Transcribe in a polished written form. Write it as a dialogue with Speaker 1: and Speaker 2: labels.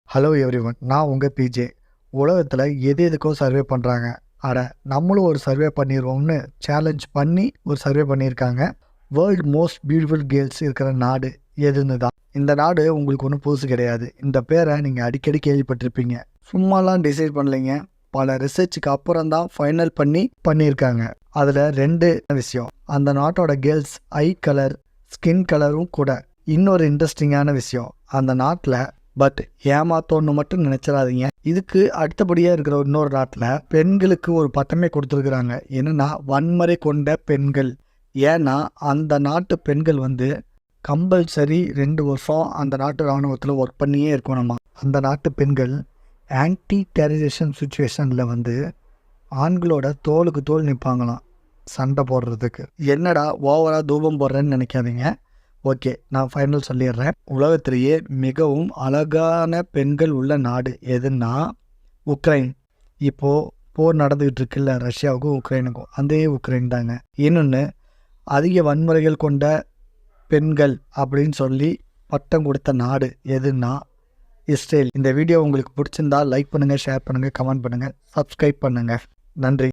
Speaker 1: Hello everyone, நான் உங்கள் PJ. உலகத்தில் எது எதுக்கோ சர்வே பண்ணுறாங்க. நம்மளும் ஒரு சர்வே பண்ணிடுவோம்னு சேலஞ்ச் பண்ணி ஒரு சர்வே பண்ணியிருக்காங்க. வேர்ல்டு மோஸ்ட் பியூட்டிஃபுல் கேர்ள்ஸ் இருக்கிற நாடு எதுன்னு தான். இந்த நாடு உங்களுக்கு ஒன்றும் புதுசு கிடையாது. இந்த பேரை நீங்கள் அடிக்கடி கேள்விப்பட்டிருப்பீங்க. சும்மாலாம் டிசைட் பண்ணலைங்க, பல ரிசர்ச்சுக்கு அப்புறம் தான் ஃபைனல் பண்ணியிருக்காங்க. அதில் 2 விஷயம். அந்த நாட்டோட கேர்ள்ஸ் ஐ கலர், ஸ்கின் கலரும் கூட. இன்னொரு இன்ட்ரெஸ்டிங்கான விஷயம், அந்த நாட்டில் ஏமாத்தோன்னு மட்டும் நினைச்சிடாதீங்க, இதுக்கு அடுத்தபடியாக இருக்கிற இன்னொரு நாட்டில் பெண்களுக்கு ஒரு பட்டமே கொடுத்துருக்குறாங்க. என்னன்னா வன்முறை கொண்ட பெண்கள். ஏன்னா அந்த நாட்டு பெண்கள் கம்பல்சரி 2 வருஷம் அந்த நாட்டு இராணுவத்தில் ஒர்க் பண்ணியே இருக்கணுமா. அந்த நாட்டு பெண்கள் ஆன்டி டெரரிசம் சுச்சுவேஷனில் ஆண்களோட தோளுக்கு தோல் நிற்பாங்களாம் சண்டை போடுறதுக்கு. என்னடா ஓவராக தூபம் போடுறேன்னு நினைக்காதீங்க. ஓகே, நான் ஃபைனல் சொல்லிடுறேன். உலகத்திலேயே மிகவும் அழகான பெண்கள் உள்ள நாடு எதுன்னா உக்ரைன். இப்போது போர் நடந்துக்கிட்டு இருக்குல்ல, ரஷ்யாவுக்கும் உக்ரைனுக்கும். அந்த உக்ரைன் தாங்க. இன்னொன்று, அதிக வன்முறைகள் கொண்ட பெண்கள் அப்படின்னு சொல்லி பட்டம் கொடுத்த நாடு எதுன்னா இஸ்ரேல். இந்த வீடியோ உங்களுக்கு பிடிச்சிருந்தா லைக் பண்ணுங்கள், ஷேர் பண்ணுங்கள், கமெண்ட் பண்ணுங்கள், சப்ஸ்கிரைப் பண்ணுங்கள். நன்றி.